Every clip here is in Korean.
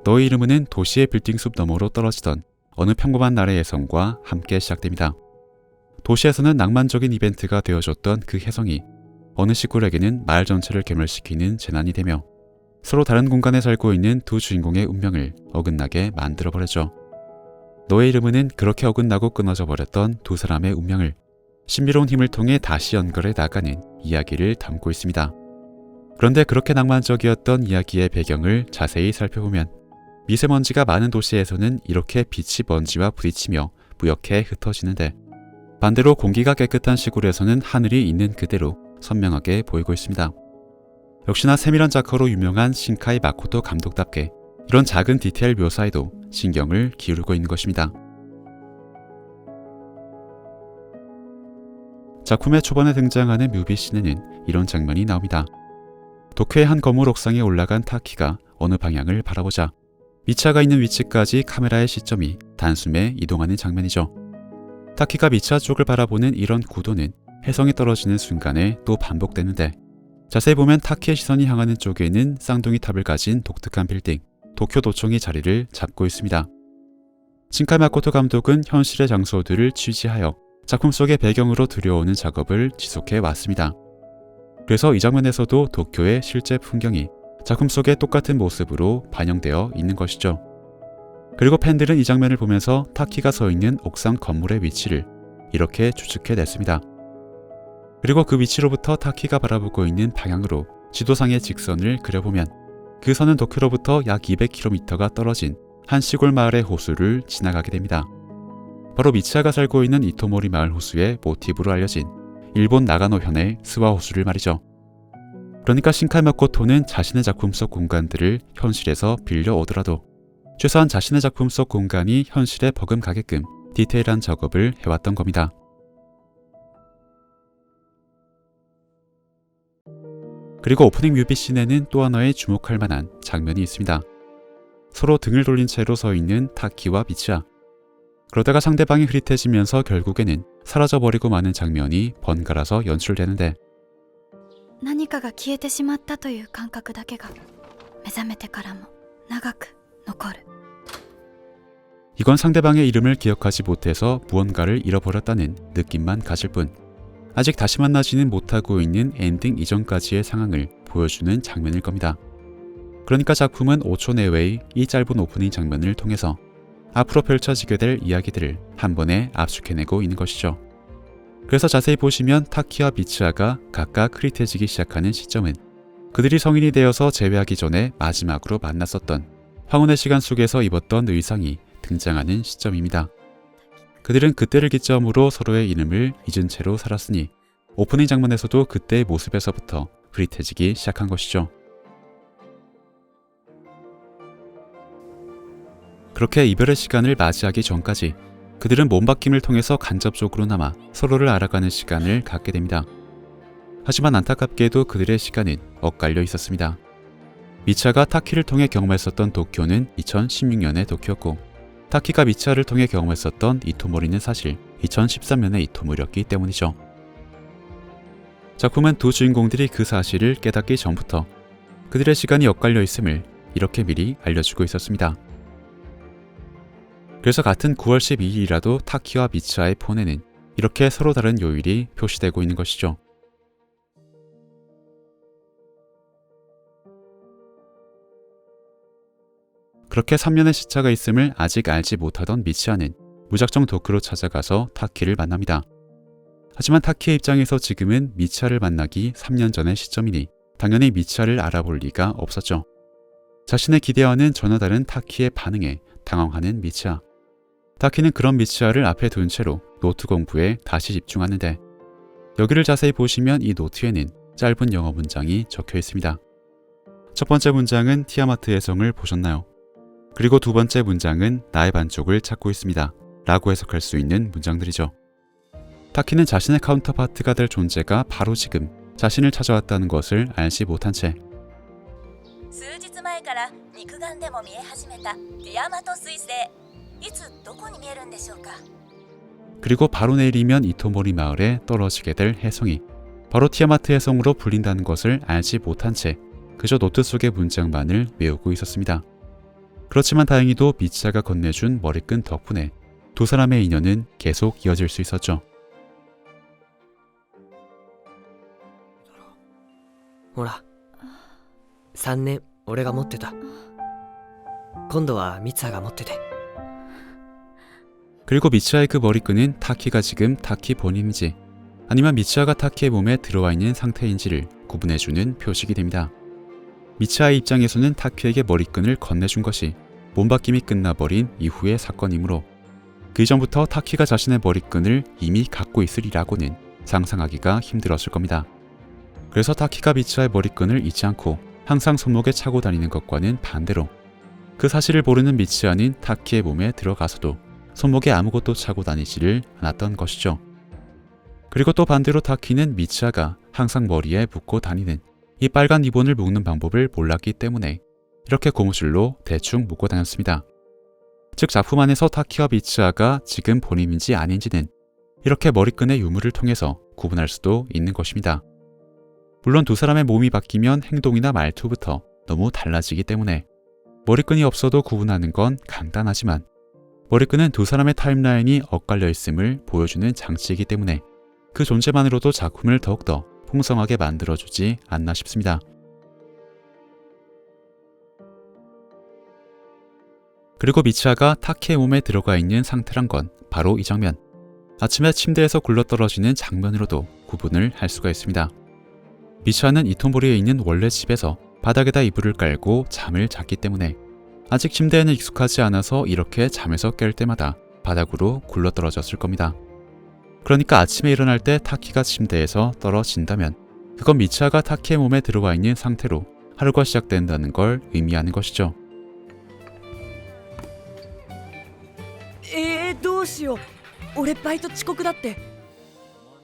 너의 이름은 도시의 빌딩 숲 너머로 떨어지던 어느 평범한 날의 혜성과 함께 시작됩니다. 도시에서는 낭만적인 이벤트가 되어줬던 그 혜성이 어느 시골에게는 마을 전체를 괴멸시키는 재난이 되며 서로 다른 공간에 살고 있는 두 주인공의 운명을 어긋나게 만들어버렸죠. 너의 이름은 그렇게 어긋나고 끊어져 버렸던 두 사람의 운명을 신비로운 힘을 통해 다시 연결해 나가는 이야기를 담고 있습니다. 그런데 그렇게 낭만적이었던 이야기의 배경을 자세히 살펴보면 미세먼지가 많은 도시에서는 이렇게 빛이 먼지와 부딪히며 뿌옇게 흩어지는데 반대로 공기가 깨끗한 시골에서는 하늘이 있는 그대로 선명하게 보이고 있습니다. 역시나 세밀한 작가로 유명한 신카이 마코토 감독답게 이런 작은 디테일 묘사에도 신경을 기울이고 있는 것입니다. 작품의 초반에 등장하는 뮤비씬에는 이런 장면이 나옵니다. 도쿄의 한 건물 옥상에 올라간 타키가 어느 방향을 바라보자 미차가 있는 위치까지 카메라의 시점이 단숨에 이동하는 장면이죠. 타키가 미차 쪽을 바라보는 이런 구도는 혜성이 떨어지는 순간에 또 반복되는데 자세히 보면 타키의 시선이 향하는 쪽에는 쌍둥이 탑을 가진 독특한 빌딩 도쿄도청이 자리를 잡고 있습니다. 신카이 마코토 감독은 현실의 장소들을 취지하여 작품 속의 배경으로 들여오는 작업을 지속해 왔습니다. 그래서 이 장면에서도 도쿄의 실제 풍경이 작품 속의 똑같은 모습으로 반영되어 있는 것이죠. 그리고 팬들은 이 장면을 보면서 타키가 서 있는 옥상 건물의 위치를 이렇게 추측해냈습니다. 그리고 그 위치로부터 타키가 바라보고 있는 방향으로 지도상의 직선을 그려보면 그 선은 도쿄로부터 약 200km가 떨어진 한 시골 마을의 호수를 지나가게 됩니다. 바로 미치아가 살고 있는 이토모리 마을 호수의 모티브로 알려진 일본 나가노현의 스와 호수를 말이죠. 그러니까 신카이 마코토는 자신의 작품 속 공간들을 현실에서 빌려오더라도 최소한 자신의 작품 속 공간이 현실에 버금가게끔 디테일한 작업을 해왔던 겁니다. 그리고 오프닝 뮤비씬에는 또 하나의 주목할 만한 장면이 있습니다. 서로 등을 돌린 채로 서 있는 타키와 미치아. 그러다가 상대방이 흐릿해지면서 결국에는 사라져버리고 마는 장면이 번갈아서 연출되는데 何かが消えてしまったという感覚だけが目覚めてからも長く残る. 이건 상대방의 이름을 기억하지 못해서 무언가를 잃어버렸다는 느낌만 가질 뿐 아직 다시 만나지는 못하고 있는 엔딩 이전까지의 상황을 보여주는 장면일 겁니다. 그러니까 작품은 5초 내외의 이 짧은 오프닝 장면을 통해서 앞으로 펼쳐지게 될 이야기들을 한 번에 압축해내고 있는 것이죠. 그래서 자세히 보시면 타키와 미츠아가 각각 흐릿해지기 시작하는 시점은 그들이 성인이 되어서 재회하기 전에 마지막으로 만났었던 황혼의 시간 속에서 입었던 의상이 등장하는 시점입니다. 그들은 그때를 기점으로 서로의 이름을 잊은 채로 살았으니 오프닝 장면에서도 그때의 모습에서부터 흐릿해지기 시작한 것이죠. 그렇게 이별의 시간을 맞이하기 전까지 그들은 몸바뀜을 통해서 간접적으로나마 서로를 알아가는 시간을 갖게 됩니다. 하지만 안타깝게도 그들의 시간은 엇갈려 있었습니다. 미차가 타키를 통해 경험했었던 도쿄는 2016년의 도쿄였고 타키가 미차를 통해 경험했었던 이토모리는 사실 2013년의 이토모리였기 때문이죠. 작품은 두 주인공들이 그 사실을 깨닫기 전부터 그들의 시간이 엇갈려 있음을 이렇게 미리 알려주고 있었습니다. 그래서 같은 9월 12일이라도 타키와 미츠아의 폰에는 이렇게 서로 다른 요일이 표시되고 있는 것이죠. 그렇게 3년의 시차가 있음을 아직 알지 못하던 미츠아는 무작정 도쿄로 찾아가서 타키를 만납니다. 하지만 타키의 입장에서 지금은 미츠아를 만나기 3년 전의 시점이니 당연히 미츠아를 알아볼 리가 없었죠. 자신의 기대와는 전혀 다른 타키의 반응에 당황하는 미츠아. 타키는 그런 미츠아를 앞에 둔 채로 노트 공부에 다시 집중하는데 여기를 자세히 보시면 이 노트에는 짧은 영어 문장이 적혀 있습니다. 첫 번째 문장은 티아마트의 성을 보셨나요? 그리고 두 번째 문장은 나의 반쪽을 찾고 있습니다. 라고 해석할 수 있는 문장들이죠. 타키는 자신의 카운터파트가 될 존재가 바로 지금 자신을 찾아왔다는 것을 알지 못한 채 数日前から肉眼でも見え始めたティアマト彗星いつどこに見えるんでしょうか 그리고 바로 내일이면 이토모리 마을에 떨어지게 될 혜성이 바로 티아마트 혜성으로 불린다는 것을 알지 못한 채 그저 노트 속의 문장만을 외우고 있었습니다. 그렇지만 다행히도 미치아가 건네준 머리끈 덕분에 두 사람의 인연은 계속 이어질 수 있었죠. ほら3年俺が持ってた。今度はミツハが持ってて。 그리고 미치아의 그 머리끈은 타키가 지금 타키 본인인지 아니면 미치아가 타키의 몸에 들어와 있는 상태인지를 구분해주는 표식이 됩니다. 미치아의 입장에서는 타키에게 머리끈을 건네준 것이 몸바뀜이 끝나버린 이후의 사건이므로 그 이전부터 타키가 자신의 머리끈을 이미 갖고 있으리라고는 상상하기가 힘들었을 겁니다. 그래서 타키가 미치아의 머리끈을 잊지 않고 항상 손목에 차고 다니는 것과는 반대로 그 사실을 모르는 미치아는 타키의 몸에 들어가서도 손목에 아무것도 차고 다니지를 않았던 것이죠. 그리고 또 반대로 타키는 미치아가 항상 머리에 묶고 다니는 이 빨간 리본을 묶는 방법을 몰랐기 때문에 이렇게 고무줄로 대충 묶고 다녔습니다. 즉 작품 안에서 타키와 미치아가 지금 본인인지 아닌지는 이렇게 머리끈의 유무를 통해서 구분할 수도 있는 것입니다. 물론 두 사람의 몸이 바뀌면 행동이나 말투부터 너무 달라지기 때문에 머리끈이 없어도 구분하는 건 간단하지만 머리끈은 두 사람의 타임라인이 엇갈려 있음을 보여주는 장치이기 때문에 그 존재만으로도 작품을 더욱더 풍성하게 만들어주지 않나 싶습니다. 그리고 미치아가 타키의 몸에 들어가 있는 상태란 건 바로 이 장면. 아침에 침대에서 굴러떨어지는 장면으로도 구분을 할 수가 있습니다. 미치아는 이토모리에 있는 원래 집에서 바닥에다 이불을 깔고 잠을 잤기 때문에 아직 침대에는 익숙하지 않아서 이렇게 잠에서 깰 때마다 바닥으로 굴러떨어졌을 겁니다. 그러니까 아침에 일어날 때 타키가 침대에서 떨어진다면 그건 미치아가 타키의 몸에 들어와 있는 상태로 하루가 시작된다는 걸 의미하는 것이죠. どうしよう。俺バイト遅刻だって。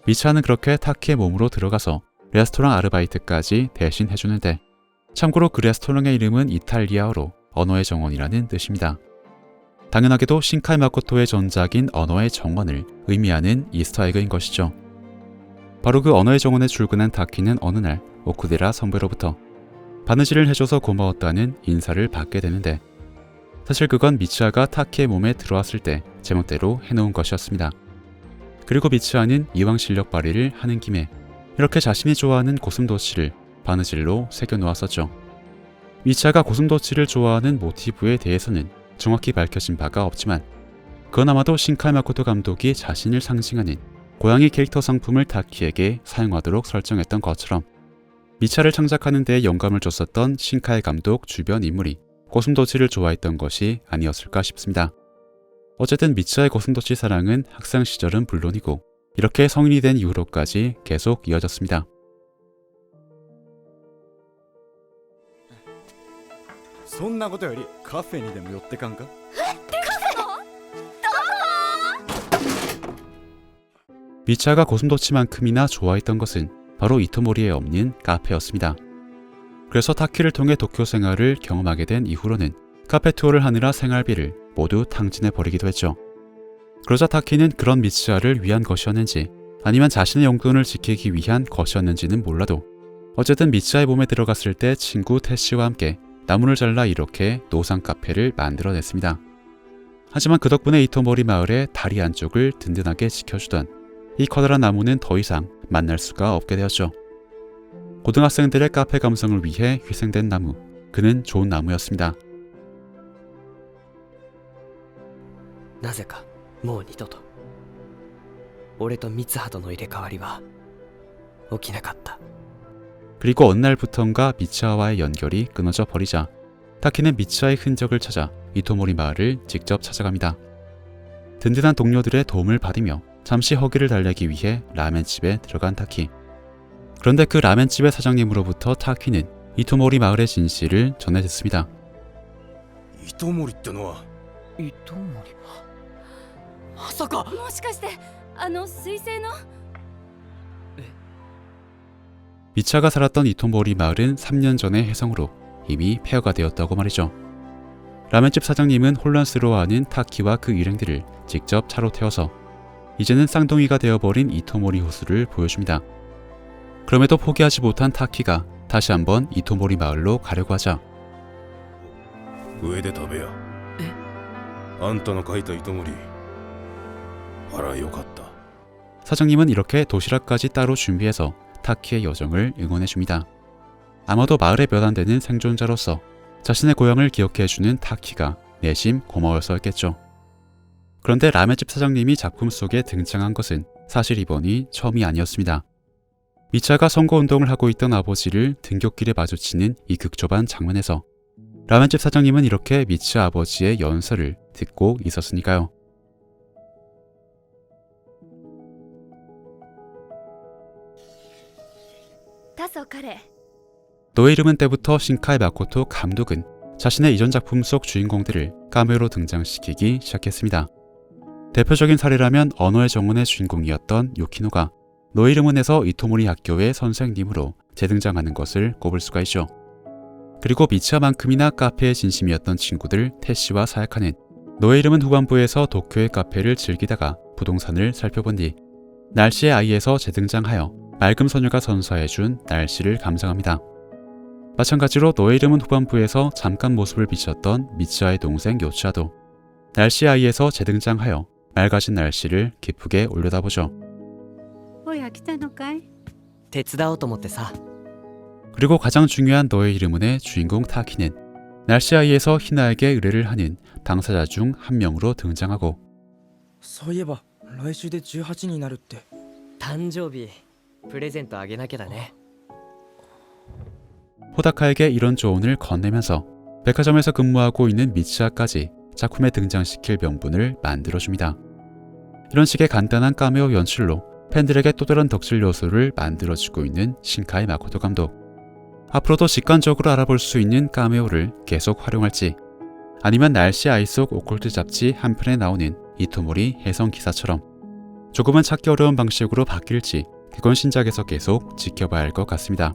미치아는 그렇게 타키의 몸으로 들어가서 레스토랑 아르바이트까지 대신 해주는데 참고로 그 레스토랑의 이름은 이탈리아어로 언어의 정원이라는 뜻입니다. 당연하게도 신카이 마코토의 전작인 언어의 정원을 의미하는 이스터에그인 것이죠. 바로 그 언어의 정원에 출근한 타키는 어느 날 오쿠데라 선배로부터 바느질을 해줘서 고마웠다는 인사를 받게 되는데 사실 그건 미치아가 타키의 몸에 들어왔을 때 제멋대로 해놓은 것이었습니다. 그리고 미치아는 이왕 실력 발휘를 하는 김에 이렇게 자신이 좋아하는 고슴도치를 바느질로 새겨놓았었죠. 미치아가 고슴도치를 좋아하는 모티브에 대해서는 정확히 밝혀진 바가 없지만 그건 아마도 신카이 마코토 감독이 자신을 상징하는 고양이 캐릭터 상품을 타키에게 사용하도록 설정했던 것처럼 미치아를 창작하는 데 영감을 줬었던 신카이 감독 주변 인물이 고슴도치를 좋아했던 것이 아니었을까 싶습니다. 어쨌든 미치아의 고슴도치 사랑은 학생 시절은 물론이고 이렇게 성인이 된 이후로까지 계속 이어졌습니다. そんなことよりカフェにでも寄ってかんか。 미치아가 고슴도치만큼이나 좋아했던 것은 바로 이토모리에 없는 카페였습니다. 그래서 타키를 통해 도쿄 생활을 경험하게 된 이후로는 카페 투어를 하느라 생활비를 모두 탕진해버리기도 했죠. 그러자 타키는 그런 미치아를 위한 것이었는지 아니면 자신의 용돈을 지키기 위한 것이었는지는 몰라도 어쨌든 미치아의 몸에 들어갔을 때 친구 태씨와 함께 나무를 잘라 이렇게 노상 카페를 만들어냈습니다. 하지만 그 덕분에 이토모리 마을의 다리 안쪽을 든든하게 지켜주던 이 커다란 나무는 더 이상 만날 수가 없게 되었죠. 고등학생들의 카페 감성을 위해 희생된 나무, 그는 좋은 나무였습니다. なぜかもう二度と俺とミツハとの入れ替わりは起きなかった。 그리고 어느 날부턴가 미치아와의 연결이 끊어져 버리자 타키는 미치아의 흔적을 찾아 이토모리 마을을 직접 찾아갑니다. 든든한 동료들의 도움을 받으며 잠시 허기를 달래기 위해 라멘집에 들어간 타키. 그런데 그 라멘집의 사장님으로부터 타키는 이토모리 마을의 진실을 전해 듣습니다. 糸森ってのは糸森。まさか。もしかしてあの彗星の 미치아가 살았던 이토모리 마을은 3년 전의 해성으로 이미 폐허가 되었다고 말이죠. 라멘집 사장님은 혼란스러워하는 타키와 그 일행들을 직접 차로 태워서 이제는 쌍둥이가 되어버린 이토모리 호수를 보여줍니다. 그럼에도 포기하지 못한 타키가 다시 한번 이토모리 마을로 가려고 하자 上で食べや。あんたの描いた糸森、あらよかった。 사장님은 이렇게 도시락까지 따로 준비해서 타키의 여정을 응원해줍니다. 아마도 마을에 몇 안 되는 생존자로서 자신의 고향을 기억해주는 타키가 내심 고마워서였겠죠. 그런데 라면집 사장님이 작품 속에 등장한 것은 사실 이번이 처음이 아니었습니다. 미차가 선거운동을 하고 있던 아버지를 등굣길에 마주치는 이 극초반 장면에서 라면집 사장님은 이렇게 미차 아버지의 연설을 듣고 있었으니까요. 다소 카레. 너의 이름은 때부터 신카이 마코토 감독은 자신의 이전 작품 속 주인공들을 카메오로 등장시키기 시작했습니다. 대표적인 사례라면 언어의 정원의 주인공이었던 요키노가 너의 이름은에서 이토모리 학교의 선생님으로 재등장하는 것을 꼽을 수가 있죠. 그리고 미츠아만큼이나 카페의 진심이었던 친구들 태시와 사야카는 너의 이름은 후반부에서 도쿄의 카페를 즐기다가 부동산을 살펴본 뒤 날씨의 아이에서 재등장하여 맑음 소녀가 선사해준 날씨를 감상합니다. 마찬가지로 너의 이름은 후반부에서 잠깐 모습을 비쳤던 미츠아의 동생 요치아도 날씨의 아이에서 재등장하여 맑아진 날씨를 기쁘게 올려다보죠. おや来たのかい。手伝おうと思ってさ。 그리고 가장 중요한 너의 이름은의 주인공 타키는 날씨 아이에서 희나에게 의뢰를 하는 당사자 중 한 명으로 등장하고 そういえば来週で18になるって。誕生日プレゼントあげなきゃだね。 호다카에게 이런 조언을 건네면서 백화점에서 근무하고 있는 미츠아까지 작품에 등장시킬 명분을 만들어줍니다. 이런 식의 간단한 카메오 연출로 팬들에게 또 다른 덕질 요소를 만들어주고 있는 신카이 마코토 감독. 앞으로도 직관적으로 알아볼 수 있는 카메오를 계속 활용할지, 아니면 날씨 아이 속 오컬트 잡지 한 편에 나오는 이토모리 해성 기사처럼 조금은 찾기 어려운 방식으로 바뀔지, 그건 신작에서 계속 지켜봐야 할 것 같습니다.